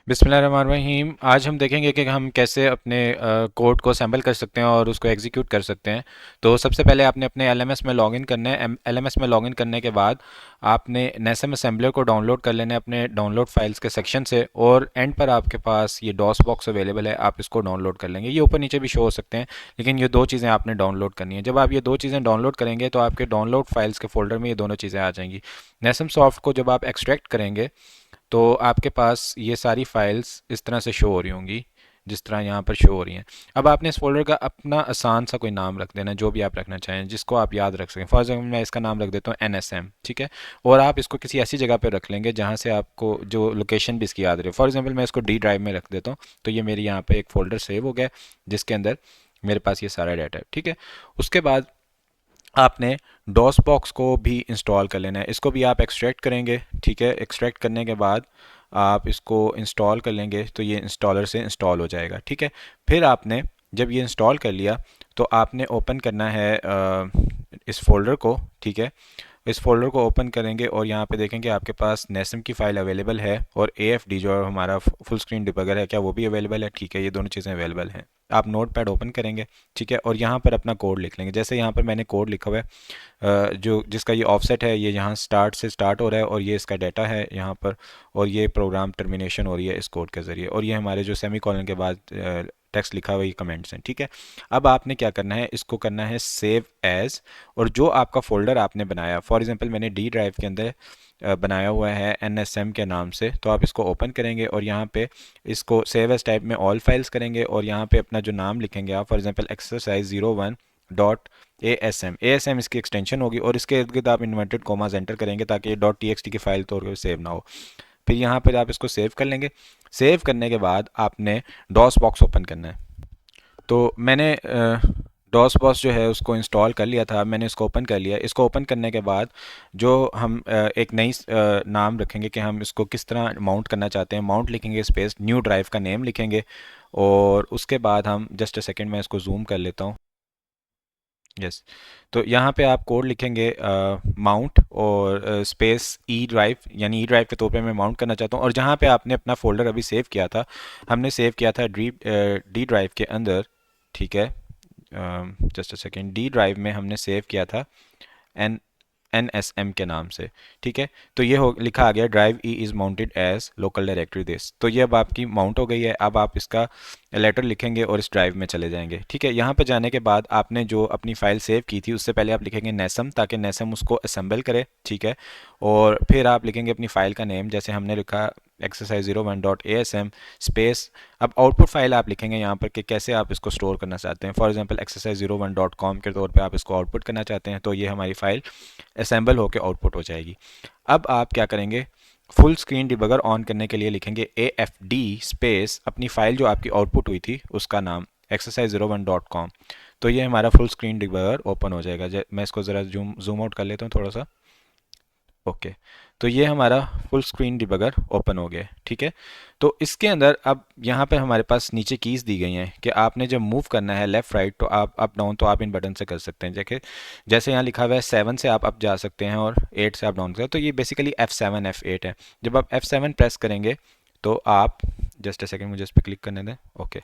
बिस्मिल्लाहिर्रहमानिर्रहीम। आज हम देखेंगे कि हम कैसे अपने कोड को असेंबल कर सकते हैं और उसको एग्जीक्यूट कर सकते हैं। तो सबसे पहले आपने अपने एलएमएस में लॉगिन करना है। एलएमएस में लॉगिन करने के बाद आपने नेसम असेंबलर को डाउनलोड कर लेना है अपने डाउनलोड फाइल्स के सेक्शन से, और एंड पर आपके पास ये डॉस बॉक्स अवेलेबल है, आप इसको डाउनलोड कर लेंगे। ये ऊपर नीचे भी शो हो सकते हैं, लेकिन ये दो चीज़ें आपने डाउनलोड करनी है। जब आप ये दो चीज़ें डाउनलोड करेंगे तो आपके डाउनलोड फाइल्स के फोल्डर में ये दोनों चीज़ें आ जाएंगी। नेसम सॉफ्ट को जब आप एक्सट्रैक्ट करेंगे तो आपके पास ये सारी फाइल्स इस तरह से शो हो रही होंगी, जिस तरह यहाँ पर शो हो रही हैं। अब आपने इस फोल्डर का अपना आसान सा कोई नाम रख देना, जो भी आप रखना चाहें, जिसको आप याद रख सकें। फॉर एग्जाम्पल मैं इसका नाम रख देता हूँ NSM, ठीक है। और आप इसको किसी ऐसी जगह पर रख लेंगे जहाँ से आपको जो लोकेशन भी इसकी याद रहे। फॉर एग्जाम्पल मैं इसको डी ड्राइव में रख देता हूँ, तो ये मेरे यहाँ पे एक फ़ोल्डर सेव हो गया जिसके अंदर मेरे पास ये सारा डाटा है, ठीक है। उसके बाद आपने डॉस बॉक्स को भी इंस्टॉल कर लेना है। इसको भी आप एक्सट्रैक्ट करेंगे, ठीक है। एक्सट्रैक्ट करने के बाद आप इसको इंस्टॉल कर लेंगे तो ये इंस्टॉलर से इंस्टॉल हो जाएगा, ठीक है। फिर आपने जब ये इंस्टॉल कर लिया तो आपने ओपन करना है इस फोल्डर को, ठीक है। इस फोल्डर को ओपन करेंगे और यहाँ पे देखेंगे आपके पास नेसम की फ़ाइल अवेलेबल है, और AFD जो हमारा फुल स्क्रीन डिबगर है, क्या वो भी अवेलेबल है, ठीक है। ये दोनों चीज़ें अवेलेबल हैं। आप नोट पैड ओपन करेंगे, ठीक है, और यहाँ पर अपना कोड लिख लेंगे। जैसे यहाँ पर मैंने कोड लिखा हुआ है, जो जिसका ये ऑफसेट है, ये यहाँ स्टार्ट से स्टार्ट हो रहा है, और ये इसका डाटा है यहाँ पर, और ये प्रोग्राम टर्मिनेशन हो रही है इस कोड के ज़रिए, और ये हमारे जो सेमी कॉलन के बाद टेक्स्ट लिखा हुआ ये कमेंट्स हैं, ठीक है। अब आपने क्या करना है, इसको करना है सेव एज, और जो आपका फोल्डर आपने बनाया, फॉर एग्जांपल मैंने डी ड्राइव के अंदर बनाया हुआ है NSM के नाम से, तो आप इसको ओपन करेंगे और यहाँ पे इसको सेव एज टाइप में ऑल फाइल्स करेंगे, और यहाँ पे अपना जो नाम लिखेंगे आप, फॉर एग्जांपल exercise01.asm इसकी एक्सटेंशन होगी, और इसके इर्द गिर्द आप इन्वर्टेड कोमास एंटर करेंगे ताकि ये .txt की फाइल तौर पर सेव ना हो। फिर यहाँ पर आप इसको सेव कर लेंगे। सेव करने के बाद आपने डॉस बॉक्स ओपन करना है। तो मैंने डॉस बॉक्स जो है उसको इंस्टॉल कर लिया था, मैंने इसको ओपन कर लिया। इसको ओपन करने के बाद जो हम एक नई नाम रखेंगे कि हम इसको किस तरह माउंट करना चाहते हैं। माउंट लिखेंगे स्पेस न्यू ड्राइव का नेम लिखेंगे, और उसके बाद हम जस्ट अ सेकेंड में इसको जूम कर लेता हूँ। यस। तो यहाँ पे आप कोड लिखेंगे माउंट और स्पेस ई ड्राइव, यानी ई ड्राइव के तौर पे मैं माउंट करना चाहता हूँ। और जहाँ पे आपने अपना फोल्डर अभी सेव किया था, हमने सेव किया था डी ड्राइव के अंदर, ठीक है। Just a second, D drive में हमने सेव किया था एन NSM के नाम से, ठीक है। तो ये हो लिखा आ गया drive E is mounted as local directory this. तो ये अब आपकी माउंट हो गई है। अब आप इसका लेटर लिखेंगे और इस ड्राइव में चले जाएंगे, ठीक है। यहाँ पर जाने के बाद आपने जो अपनी फ़ाइल सेव की थी उससे पहले आप लिखेंगे नेसम, ताकि नेसम उसको असेंबल करे, ठीक है। और फिर आप लिखेंगे अपनी फ़ाइल का नेम, जैसे हमने लिखा exercise01.asm स्पेस। अब आउटपुट फाइल आप लिखेंगे यहाँ पर कि कैसे आप इसको स्टोर करना चाहते हैं। फॉर एग्जांपल exercise01.com के तौर पे आप इसको आउटपुट करना चाहते हैं, तो ये हमारी फ़ाइल असेंबल होकर आउटपुट हो जाएगी। अब आप क्या करेंगे, फुल स्क्रीन डिबगर ऑन करने के लिए लिखेंगे AFD स्पेस अपनी फ़ाइल जो आपकी आउटपुट हुई थी उसका नाम exercise01.com। तो ये हमारा फुल स्क्रीन डिबगर ओपन हो जाएगा। मैं इसको ज़रा जूम आउट कर लेता हूँ थोड़ा सा। ओके। तो ये हमारा फुल स्क्रीन डिबगर ओपन हो गया, ठीक है। तो इसके अंदर अब यहाँ पे हमारे पास नीचे कीज़ दी गई हैं कि आपने जब मूव करना है लेफ़्ट राइट, तो आप अप डाउन तो आप इन बटन से कर सकते हैं। जैसे जैसे यहाँ लिखा हुआ है 7 से आप अप जा सकते हैं और 8 से आप डाउन कर, तो ये बेसिकली F7 F8 है। जब आप F7 प्रेस करेंगे तो आप जस्ट अ सेकेंड, मुझे इस पर क्लिक करने दें। ओके।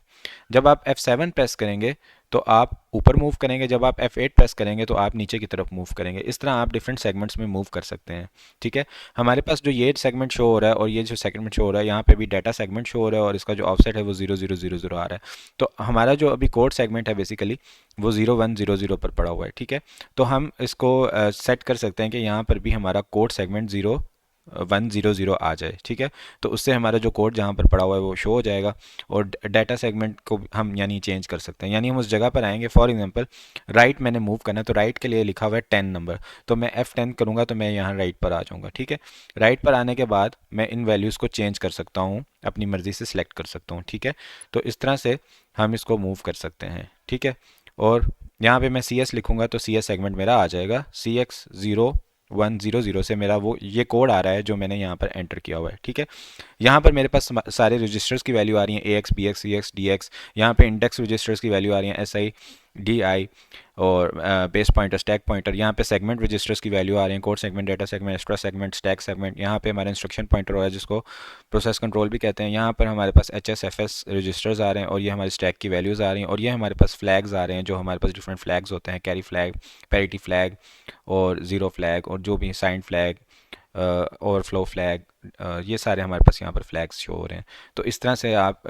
जब आप F7 प्रेस करेंगे तो आप ऊपर मूव करेंगे, जब आप F8 प्रेस करेंगे तो आप नीचे की तरफ मूव करेंगे। इस तरह आप डिफरेंट सेगमेंट्स में मूव कर सकते हैं, ठीक है। हमारे पास जो ये सेगमेंट शो हो रहा है और ये जो सेगमेंट शो हो रहा है, यहाँ पे भी डाटा सेगमेंट शो हो रहा है, और इसका जो ऑफसेट है वो 0000 आ रहा है। तो हमारा जो अभी कोड सेगमेंट है बेसिकली वो 0100 पर पड़ा हुआ है, ठीक है। तो हम इसको सेट कर सकते हैं कि यहाँ पर भी हमारा कोड सेगमेंट 0100 आ जाए, ठीक है। तो उससे हमारा जो कोड जहाँ पर पड़ा हुआ है वो शो हो जाएगा, और डाटा सेगमेंट को हम यानी चेंज कर सकते हैं। यानी हम उस जगह पर आएंगे, फॉर एग्जांपल राइट मैंने मूव करना है, तो राइट के लिए लिखा हुआ है 10 नंबर, तो मैं F10 करूँगा तो मैं यहाँ राइट पर आ जाऊँगा, ठीक है। राइट पर आने के बाद मैं इन वैल्यूज़ को चेंज कर सकता हूँ, अपनी मर्ज़ी से सिलेक्ट कर सकता हूँ, ठीक है। तो इस तरह से हम इसको मूव कर सकते हैं, ठीक है। और यहाँ पे मैं CS लिखूँगा तो CS सेगमेंट मेरा आ जाएगा। CX0100 से मेरा वो ये कोड आ रहा है जो मैंने यहाँ पर एंटर किया हुआ है, ठीक है। यहाँ पर मेरे पास सारे रजिस्टर्स की वैल्यू आ रही हैं, AX BX CX DX। यहाँ पे इंडेक्स रजिस्टर्स की वैल्यू आ रही हैं SI DI और बेस पॉइंटर, स्टैक पॉइंटर, यहाँ पे सेगमेंट रजिस्टर्स की वैल्यू आ रही है, code segment, data segment, extra segment, stack segment. यहाँ पे हमारा इंस्ट्रक्शन पॉइंटर हो है जिसको प्रोसेस कंट्रोल भी कहते हैं। यहाँ पर हमारे पास HSFS रजिस्टर्स आ रहे हैं और ये हमारे स्टैक की वैल्यूज़ आ रही हैं। और ये हमारे पास फ्लैग्स आ रहे हैं, जो हमारे पास डिफरेंट फ्लैग्स होते हैं, कैरी फ्लैग, पैरिटी फ्लैग और ज़ीरो फ्लैग, और जो भी साइन फ्लैग, ओवरफ्लो फ्लैग, ये सारे हमारे पास यहाँ पर फ्लैग्स शो हो रहे हैं। तो इस तरह से आप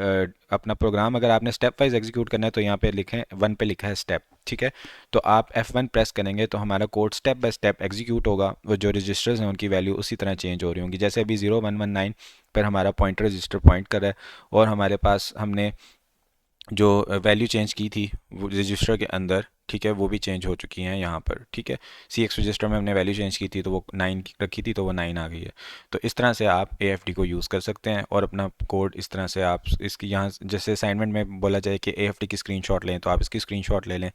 अपना प्रोग्राम, अगर आपने स्टेप वाइज एग्जीक्यूट करना है तो यहाँ पे लिखें 1 पे लिखा है स्टेप, ठीक है। तो आप F1 प्रेस करेंगे तो हमारा code step by step execute होगा। वो जो रजिस्टर्स हैं उनकी वैल्यू उसी तरह चेंज हो रही होंगी। जैसे अभी 0119 पर हमारा पॉइंटर रजिस्टर पॉइंट कर रहा है और हमारे पास हमने जो वैल्यू चेंज की थी वो रजिस्टर के अंदर, ठीक है, वो भी चेंज हो चुकी हैं यहाँ पर, ठीक है। CX रजिस्टर में हमने वैल्यू चेंज की थी तो वो 9 रखी थी तो वो 9 आ गई है। तो इस तरह से आप AFD को यूज़ कर सकते हैं और अपना कोड इस तरह से आप इसकी, यहाँ जैसे असाइनमेंट में बोला जाए कि AFD की स्क्रीनशॉट लें तो आप इसकी स्क्रीनशॉट ले लें,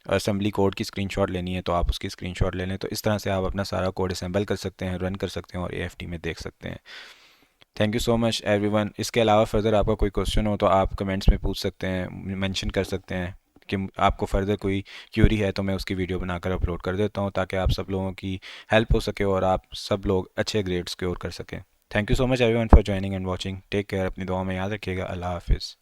असेंबली कोड की स्क्रीनशॉट लेनी है तो आप उसकी स्क्रीनशॉट ले लें। तो इस तरह से आप अपना सारा कोड असेंबल कर सकते हैं, रन कर सकते हैं और AFD में देख सकते हैं। Thank you so much everyone. इसके अलावा फर्दर आपका कोई क्वेश्चन हो तो आप कमेंट्स में पूछ सकते हैं, मेंशन कर सकते हैं कि आपको फर्दर कोई क्यूरी है, तो मैं उसकी वीडियो बनाकर अपलोड कर देता हूँ ताकि आप सब लोगों की हेल्प हो सके और आप सब लोग अच्छे ग्रेड स्कोर कर सकें। Thank you so much everyone for joining and watching. Take care, अपनी दुआ में याद रखिएगा। अल्लाह हाफिज़।